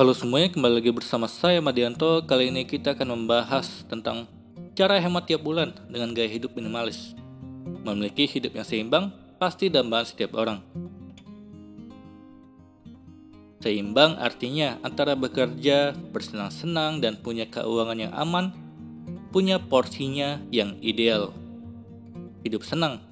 Halo semuanya, kembali lagi bersama saya Madianto. Kali ini kita akan membahas tentang cara hemat tiap bulan dengan gaya hidup minimalis. Memiliki hidup yang seimbang pasti dambaan setiap orang. Seimbang artinya antara bekerja, bersenang-senang, dan punya keuangan yang aman, punya porsinya yang ideal. Hidup senang,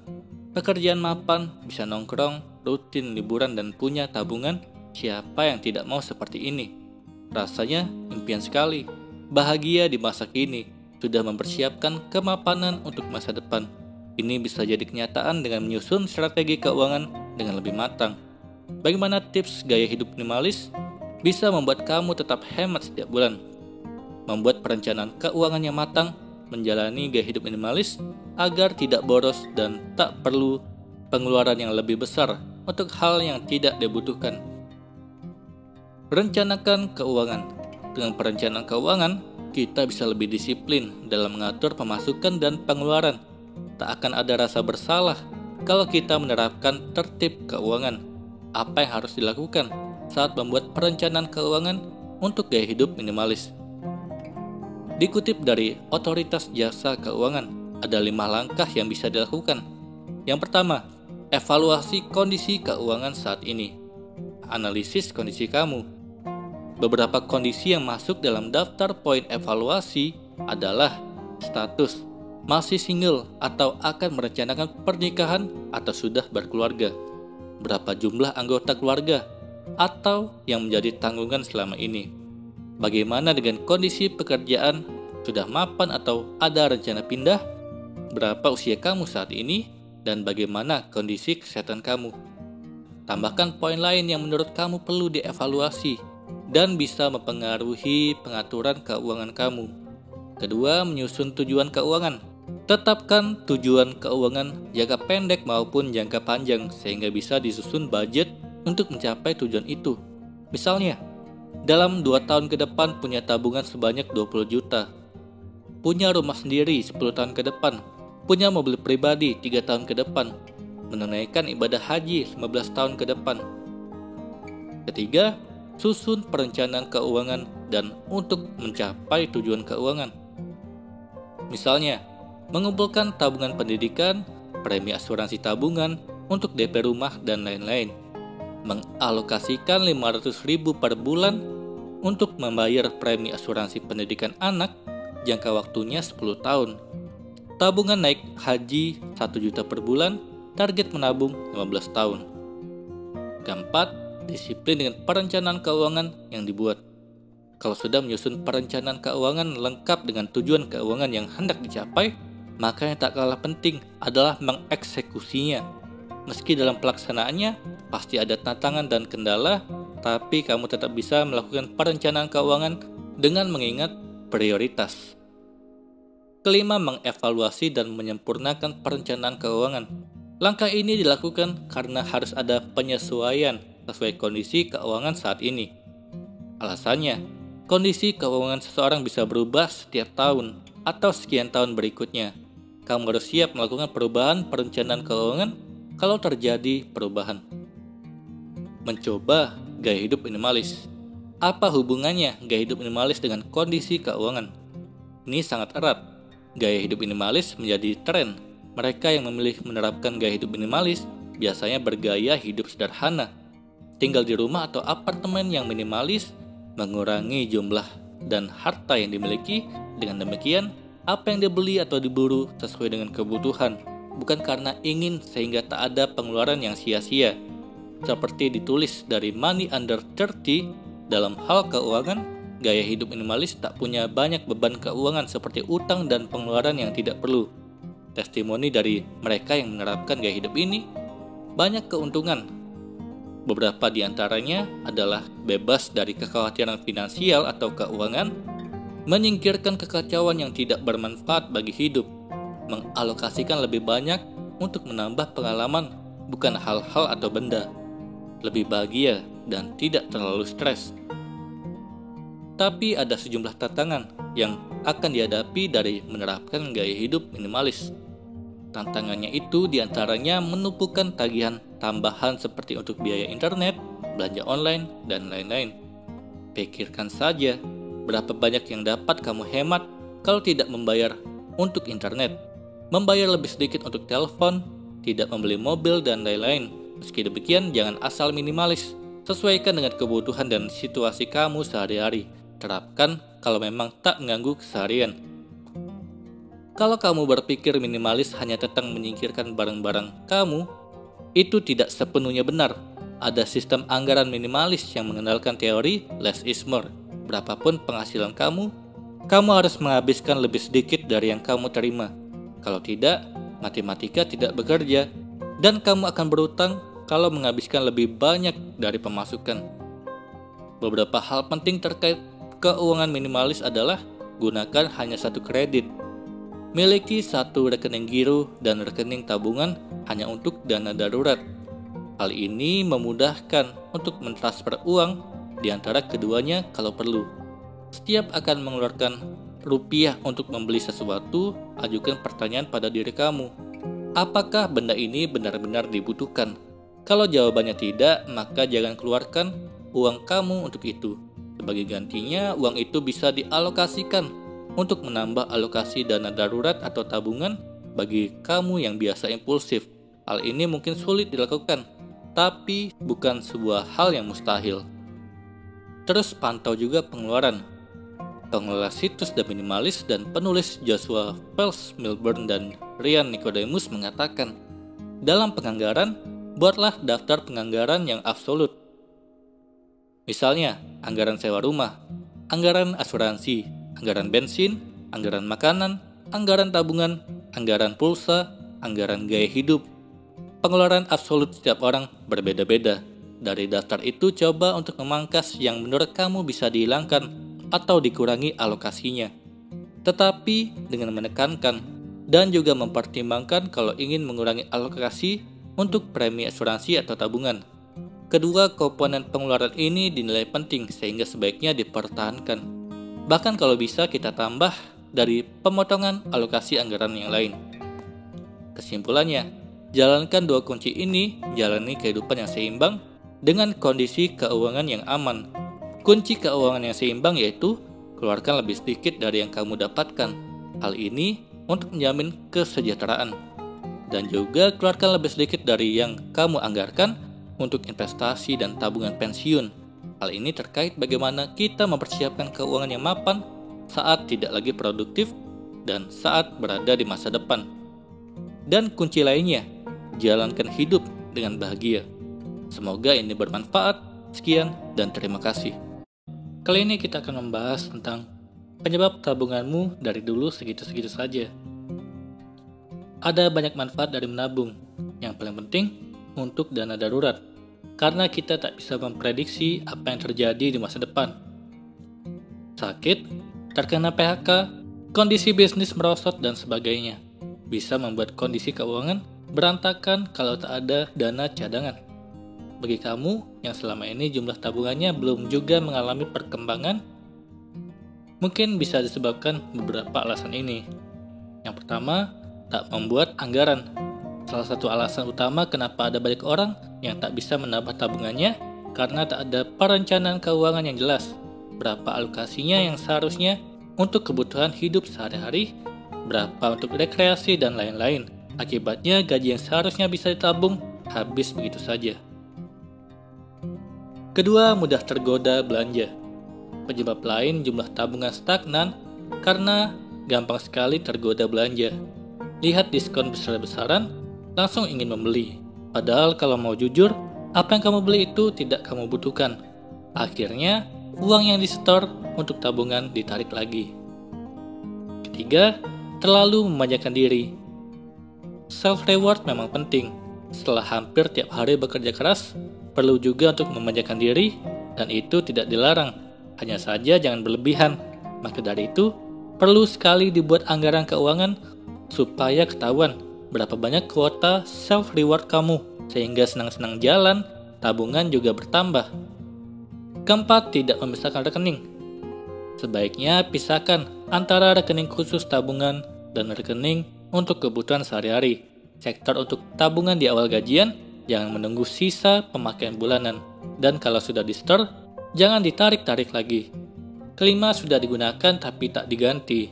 pekerjaan mapan, bisa nongkrong, rutin liburan, dan punya tabungan. Siapa yang tidak mau seperti ini? Rasanya impian sekali. Bahagia di masa kini, sudah mempersiapkan kemapanan untuk masa depan. Ini bisa jadi kenyataan dengan menyusun strategi keuangan dengan lebih matang. Bagaimana tips gaya hidup minimalis bisa membuat kamu tetap hemat setiap bulan? Membuat perencanaan keuangan yang matang, menjalani gaya hidup minimalis agar tidak boros dan tak perlu pengeluaran yang lebih besar untuk hal yang tidak dibutuhkan. Rencanakan keuangan. Dengan perencanaan keuangan, kita bisa lebih disiplin dalam mengatur pemasukan dan pengeluaran. Tak akan ada rasa bersalah kalau kita menerapkan tertib keuangan. Apa yang harus dilakukan saat membuat perencanaan keuangan untuk gaya hidup minimalis? Dikutip dari Otoritas Jasa Keuangan, ada 5 langkah yang bisa dilakukan. Yang pertama, evaluasi kondisi keuangan saat ini. Analisis kondisi kamu. Beberapa kondisi yang masuk dalam daftar poin evaluasi adalah status, masih single atau akan merencanakan pernikahan atau sudah berkeluarga, berapa jumlah anggota keluarga, atau yang menjadi tanggungan selama ini. Bagaimana dengan kondisi pekerjaan, sudah mapan atau ada rencana pindah, berapa usia kamu saat ini, dan bagaimana kondisi kesehatan kamu. Tambahkan poin lain yang menurut kamu perlu dievaluasi dan bisa mempengaruhi pengaturan keuangan kamu. Kedua, menyusun tujuan keuangan. Tetapkan tujuan keuangan jangka pendek maupun jangka panjang sehingga bisa disusun budget untuk mencapai tujuan itu. Misalnya, dalam 2 tahun ke depan punya tabungan sebanyak 20 juta. Punya rumah sendiri 10 tahun ke depan. Punya mobil pribadi 3 tahun ke depan. Menunaikan ibadah haji 15 tahun ke depan. Ketiga, susun perencanaan keuangan dan untuk mencapai tujuan keuangan. Misalnya, mengumpulkan tabungan pendidikan, premi asuransi tabungan untuk DP rumah, dan lain-lain. Mengalokasikan 500.000 per bulan untuk membayar premi asuransi pendidikan anak, jangka waktunya 10 tahun. Tabungan naik haji 1 juta per bulan, target menabung 15 tahun. Keempat, disiplin dengan perencanaan keuangan yang dibuat. Kalau sudah menyusun perencanaan keuangan lengkap dengan tujuan keuangan yang hendak dicapai, maka yang tak kalah penting adalah mengeksekusinya. Meski dalam pelaksanaannya pasti ada tantangan dan kendala, tapi kamu tetap bisa melakukan perencanaan keuangan dengan mengingat prioritas. Kelima, mengevaluasi dan menyempurnakan perencanaan keuangan. Langkah ini dilakukan karena harus ada penyesuaian sesuai kondisi keuangan saat ini. Alasannya, kondisi keuangan seseorang bisa berubah setiap tahun atau sekian tahun berikutnya. Kamu harus siap melakukan perubahan perencanaan keuangan kalau terjadi perubahan. Mencoba gaya hidup minimalis. Apa hubungannya gaya hidup minimalis dengan kondisi keuangan? Ini sangat erat. Gaya hidup minimalis menjadi tren. Mereka yang memilih menerapkan gaya hidup minimalis biasanya bergaya hidup sederhana, tinggal di rumah atau apartemen yang minimalis, mengurangi jumlah dan harta yang dimiliki. Dengan demikian, apa yang dibeli atau diburu sesuai dengan kebutuhan, bukan karena ingin sehingga tak ada pengeluaran yang sia-sia. Seperti ditulis dari Money Under 30, dalam hal keuangan, gaya hidup minimalis tak punya banyak beban keuangan seperti utang dan pengeluaran yang tidak perlu. Testimoni dari mereka yang menerapkan gaya hidup ini, banyak keuntungan. Beberapa di antaranya adalah bebas dari kekhawatiran finansial atau keuangan, menyingkirkan kekacauan yang tidak bermanfaat bagi hidup, mengalokasikan lebih banyak untuk menambah pengalaman, bukan hal-hal atau benda, lebih bahagia dan tidak terlalu stres. Tapi ada sejumlah tantangan yang akan dihadapi dari menerapkan gaya hidup minimalis. Tantangannya itu diantaranya menumpukan tagihan tambahan seperti untuk biaya internet, belanja online, dan lain-lain. Pikirkan saja, berapa banyak yang dapat kamu hemat kalau tidak membayar untuk internet, membayar lebih sedikit untuk telepon, tidak membeli mobil, dan lain-lain. Meski demikian, jangan asal minimalis. Sesuaikan dengan kebutuhan dan situasi kamu sehari-hari. Terapkan kalau memang tak mengganggu keseharian. Kalau kamu berpikir minimalis hanya tentang menyingkirkan barang-barang kamu, itu tidak sepenuhnya benar. Ada sistem anggaran minimalis yang mengandalkan teori less is more. Berapapun penghasilan kamu harus menghabiskan lebih sedikit dari yang kamu terima. Kalau tidak, matematika tidak bekerja, dan kamu akan berutang kalau menghabiskan lebih banyak dari pemasukan. Beberapa hal penting terkait keuangan minimalis adalah gunakan hanya satu kredit. Miliki satu rekening giro dan rekening tabungan hanya untuk dana darurat. Hal ini memudahkan untuk mentransfer uang di antara keduanya kalau perlu. Setiap akan mengeluarkan rupiah untuk membeli sesuatu, ajukan pertanyaan pada diri kamu. Apakah benda ini benar-benar dibutuhkan? Kalau jawabannya tidak, maka jangan keluarkan uang kamu untuk itu. Sebagai gantinya, uang itu bisa dialokasikan untuk menambah alokasi dana darurat atau tabungan bagi kamu yang biasa impulsif. Hal ini mungkin sulit dilakukan, tapi bukan sebuah hal yang mustahil. Terus pantau juga pengeluaran. Pengelola situs The Minimalist dan penulis Joshua Fels Milburn dan Ryan Nicodemus mengatakan, dalam penganggaran, buatlah daftar penganggaran yang absolut. Misalnya, anggaran sewa rumah, anggaran asuransi, anggaran bensin, anggaran makanan, anggaran tabungan, anggaran pulsa, anggaran gaya hidup. Pengeluaran absolut setiap orang berbeda-beda. Dari daftar itu coba untuk memangkas yang menurut kamu bisa dihilangkan atau dikurangi alokasinya. Tetapi dengan menekankan dan juga mempertimbangkan kalau ingin mengurangi alokasi untuk premi asuransi atau tabungan. Kedua komponen pengeluaran ini dinilai penting sehingga sebaiknya dipertahankan. Bahkan kalau bisa kita tambah dari pemotongan alokasi anggaran yang lain. Kesimpulannya, jalankan dua kunci ini, jalani kehidupan yang seimbang dengan kondisi keuangan yang aman. Kunci keuangan yang seimbang yaitu keluarkan lebih sedikit dari yang kamu dapatkan. Hal ini untuk menjamin kesejahteraan. Dan juga keluarkan lebih sedikit dari yang kamu anggarkan untuk investasi dan tabungan pensiun. Hal ini terkait bagaimana kita mempersiapkan keuangan yang mapan saat tidak lagi produktif dan saat berada di masa depan. Dan kunci lainnya, jalankan hidup dengan bahagia. Semoga ini bermanfaat. Sekian dan terima kasih. Kali ini kita akan membahas tentang penyebab tabunganmu dari dulu segitu-segitu saja. Ada banyak manfaat dari menabung. Yang paling penting untuk dana darurat. Karena kita tak bisa memprediksi apa yang terjadi di masa depan. Sakit, terkena PHK, kondisi bisnis merosot dan sebagainya. Bisa membuat kondisi keuangan berantakan kalau tak ada dana cadangan. Bagi kamu yang selama ini jumlah tabungannya belum juga mengalami perkembangan, mungkin bisa disebabkan beberapa alasan ini. Yang pertama, tak membuat anggaran. Salah satu alasan utama kenapa ada banyak orang yang tak bisa menambah tabungannya karena tak ada perencanaan keuangan yang jelas. Berapa alokasinya yang seharusnya untuk kebutuhan hidup sehari-hari, berapa untuk rekreasi dan lain-lain. Akibatnya gaji yang seharusnya bisa ditabung habis begitu saja. Kedua, mudah tergoda belanja. Penyebab lain jumlah tabungan stagnan karena gampang sekali tergoda belanja. Lihat diskon besar-besaran, langsung ingin membeli. Padahal kalau mau jujur, apa yang kamu beli itu tidak kamu butuhkan. Akhirnya, uang yang disetor untuk tabungan ditarik lagi. Ketiga, terlalu memanjakan diri. Self-reward memang penting. Setelah hampir tiap hari bekerja keras, perlu juga untuk memanjakan diri, dan itu tidak dilarang. Hanya saja jangan berlebihan. Maka dari itu, perlu sekali dibuat anggaran keuangan supaya ketahuan berapa banyak kuota self-reward kamu, sehingga senang-senang jalan, tabungan juga bertambah. Keempat, tidak memisahkan rekening. Sebaiknya pisahkan antara rekening khusus tabungan dan rekening untuk kebutuhan sehari-hari. Sektor untuk tabungan di awal gajian, jangan menunggu sisa pemakaian bulanan. Dan kalau sudah di-store, Jangan ditarik-tarik lagi. Kelima, sudah digunakan tapi tak diganti.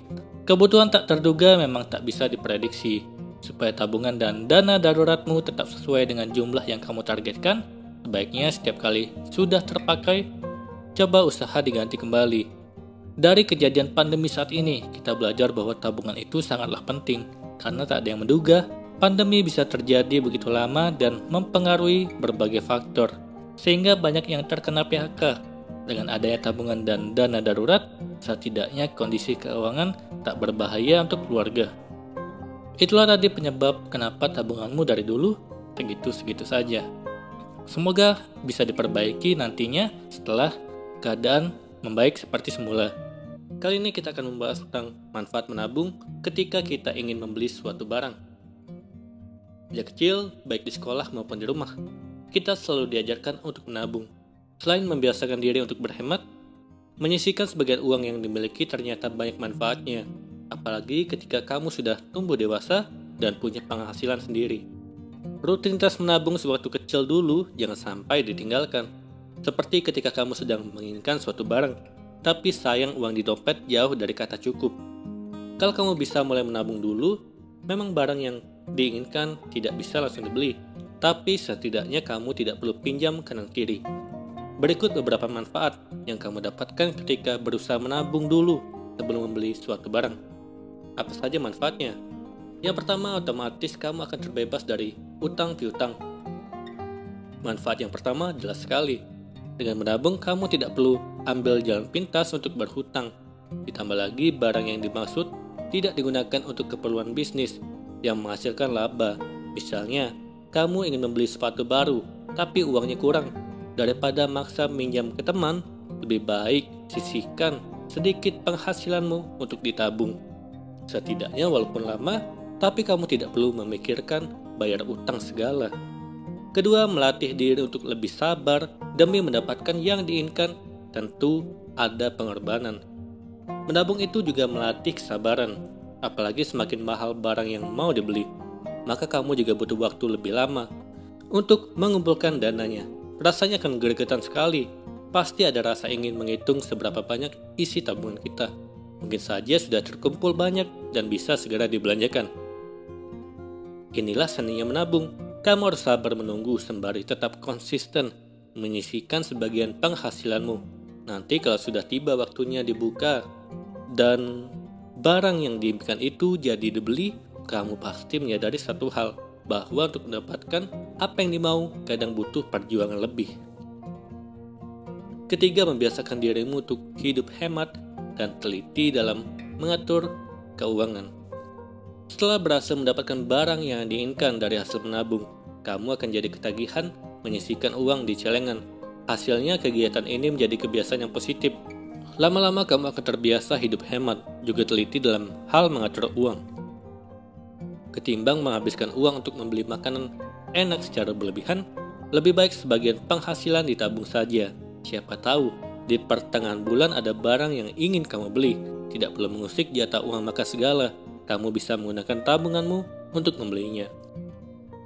Kebutuhan tak terduga memang tak bisa diprediksi. Supaya tabungan dan dana daruratmu tetap sesuai dengan jumlah yang kamu targetkan, sebaiknya setiap kali sudah terpakai, coba usaha diganti kembali. Dari kejadian pandemi saat ini, kita belajar bahwa tabungan itu sangatlah penting, karena tak ada yang menduga pandemi bisa terjadi begitu lama dan mempengaruhi berbagai faktor, sehingga banyak yang terkena PHK. Dengan adanya tabungan dan dana darurat, setidaknya kondisi keuangan tak berbahaya untuk keluarga. Itulah tadi penyebab kenapa tabunganmu dari dulu segitu-segitu saja. Semoga bisa diperbaiki nantinya setelah keadaan membaik seperti semula. Kali ini kita akan membahas tentang manfaat menabung ketika kita ingin membeli suatu barang. Sejak kecil, baik di sekolah maupun di rumah, kita selalu diajarkan untuk menabung. Selain membiasakan diri untuk berhemat, menyisihkan sebagian uang yang dimiliki ternyata banyak manfaatnya, apalagi ketika kamu sudah tumbuh dewasa dan punya penghasilan sendiri. Rutinitas menabung sewaktu kecil dulu jangan sampai ditinggalkan. Seperti ketika kamu sedang menginginkan suatu barang, tapi sayang uang di dompet jauh dari kata cukup. Kalau kamu bisa mulai menabung dulu, memang barang yang diinginkan tidak bisa langsung dibeli, tapi setidaknya kamu tidak perlu pinjam kanan kiri. Berikut beberapa manfaat yang kamu dapatkan ketika berusaha menabung dulu sebelum membeli suatu barang. Apa saja manfaatnya? Yang pertama, otomatis kamu akan terbebas dari utang piutang. Manfaat yang pertama jelas sekali. Dengan menabung, kamu tidak perlu ambil jalan pintas untuk berhutang. Ditambah lagi, barang yang dimaksud tidak digunakan untuk keperluan bisnis yang menghasilkan laba. Misalnya, kamu ingin membeli sepatu baru, tapi uangnya kurang. Daripada maksa minjam ke teman, lebih baik sisihkan sedikit penghasilanmu untuk ditabung. Setidaknya walaupun lama, tapi kamu tidak perlu memikirkan bayar utang segala. Kedua, melatih diri untuk lebih sabar demi mendapatkan yang diinginkan. Tentu ada pengorbanan. Menabung itu juga melatih kesabaran, apalagi semakin mahal barang yang mau dibeli, maka kamu juga butuh waktu lebih lama untuk mengumpulkan dananya. Rasanya akan gregetan sekali. Pasti ada rasa ingin menghitung seberapa banyak isi tabungan kita. Mungkin saja sudah terkumpul banyak dan bisa segera dibelanjakan. Inilah seninya menabung. Kamu harus sabar menunggu sembari tetap konsisten menyisihkan sebagian penghasilanmu. Nanti kalau sudah tiba waktunya dibuka dan barang yang diimpikan itu jadi dibeli, kamu pasti menyadari satu hal, bahwa untuk mendapatkan apa yang dimau kadang butuh perjuangan lebih. Ketiga, membiasakan dirimu untuk hidup hemat dan teliti dalam mengatur keuangan. Setelah berhasil mendapatkan barang yang diinginkan dari hasil menabung, kamu akan jadi ketagihan menyisihkan uang di celengan. Hasilnya kegiatan ini menjadi kebiasaan yang positif. Lama-lama kamu akan terbiasa hidup hemat, juga teliti dalam hal mengatur uang. Ketimbang menghabiskan uang untuk membeli makanan enak secara berlebihan, lebih baik sebagian penghasilan ditabung saja. Siapa tahu, di pertengahan bulan ada barang yang ingin kamu beli. Tidak perlu mengusik jatah uang makan segala. Kamu bisa menggunakan tabunganmu untuk membelinya.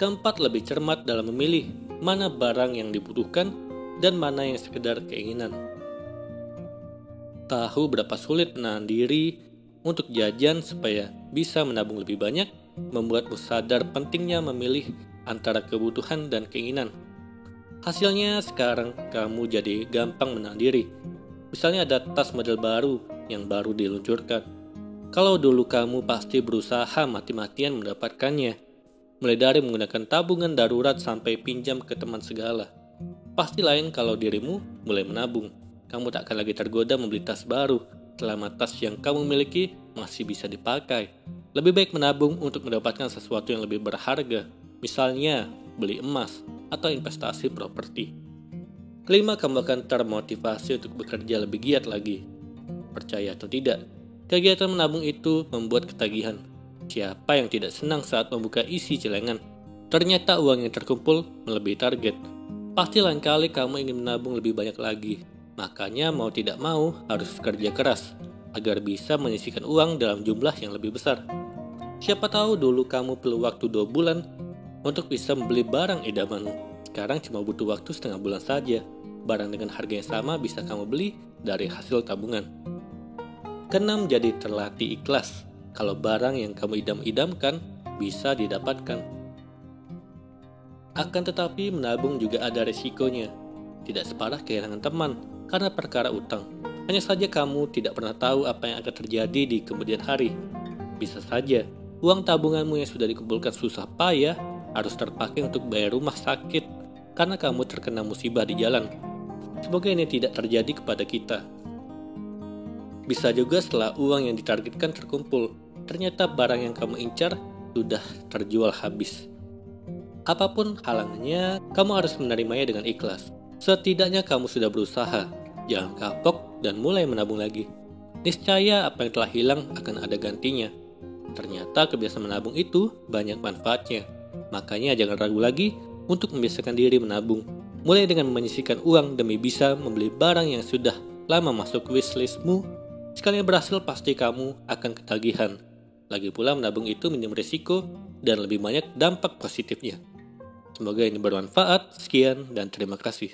Keempat, lebih cermat dalam memilih mana barang yang dibutuhkan dan mana yang sekedar keinginan. Tahu berapa sulit menahan diri untuk jajan supaya bisa menabung lebih banyak, membuatmu sadar pentingnya memilih antara kebutuhan dan keinginan. Hasilnya sekarang kamu jadi gampang menahan diri. Misalnya ada tas model baru yang baru diluncurkan. Kalau dulu kamu pasti berusaha mati-matian mendapatkannya, mulai dari menggunakan tabungan darurat sampai pinjam ke teman segala. Pasti lain kalau dirimu mulai menabung. Kamu tak akan lagi tergoda membeli tas baru selama tas yang kamu miliki masih bisa dipakai. Lebih baik menabung untuk mendapatkan sesuatu yang lebih berharga, misalnya beli emas atau investasi properti. Kelima, kamu akan termotivasi untuk bekerja lebih giat lagi. Percaya atau tidak, kegiatan menabung itu membuat ketagihan. Siapa yang tidak senang saat membuka isi celengan? Ternyata uang yang terkumpul melebihi target. Pasti lain kali kamu ingin menabung lebih banyak lagi. Makanya mau tidak mau harus kerja keras agar bisa menyisihkan uang dalam jumlah yang lebih besar. Siapa tahu dulu kamu perlu waktu 2 bulan untuk bisa membeli barang idamanmu. Sekarang cuma butuh waktu setengah bulan saja. barang dengan harga yang sama bisa kamu beli dari hasil tabungan. Keenam, jadi terlatih ikhlas kalau barang yang kamu idam-idamkan bisa didapatkan. Akan tetapi menabung juga ada resikonya. Tidak separah kehilangan teman karena perkara utang. Hanya saja kamu tidak pernah tahu apa yang akan terjadi di kemudian hari. Bisa saja uang tabunganmu yang sudah dikumpulkan susah payah harus terpakai untuk bayar rumah sakit karena kamu terkena musibah di jalan. Semoga ini tidak terjadi kepada kita. Bisa juga setelah uang yang ditargetkan terkumpul, ternyata barang yang kamu incar sudah terjual habis. Apapun halangannya, kamu harus menerimanya dengan ikhlas. Setidaknya kamu sudah berusaha, jangan kapok dan mulai menabung lagi. Niscaya apa yang telah hilang akan ada gantinya. Ternyata kebiasaan menabung itu banyak manfaatnya. Makanya jangan ragu lagi untuk membiasakan diri menabung. Mulai dengan menyisihkan uang demi bisa membeli barang yang sudah lama masuk wishlistmu. Sekali berhasil pasti kamu akan ketagihan. Lagi pula menabung itu minim risiko dan lebih banyak dampak positifnya. Semoga ini bermanfaat. Sekian dan terima kasih.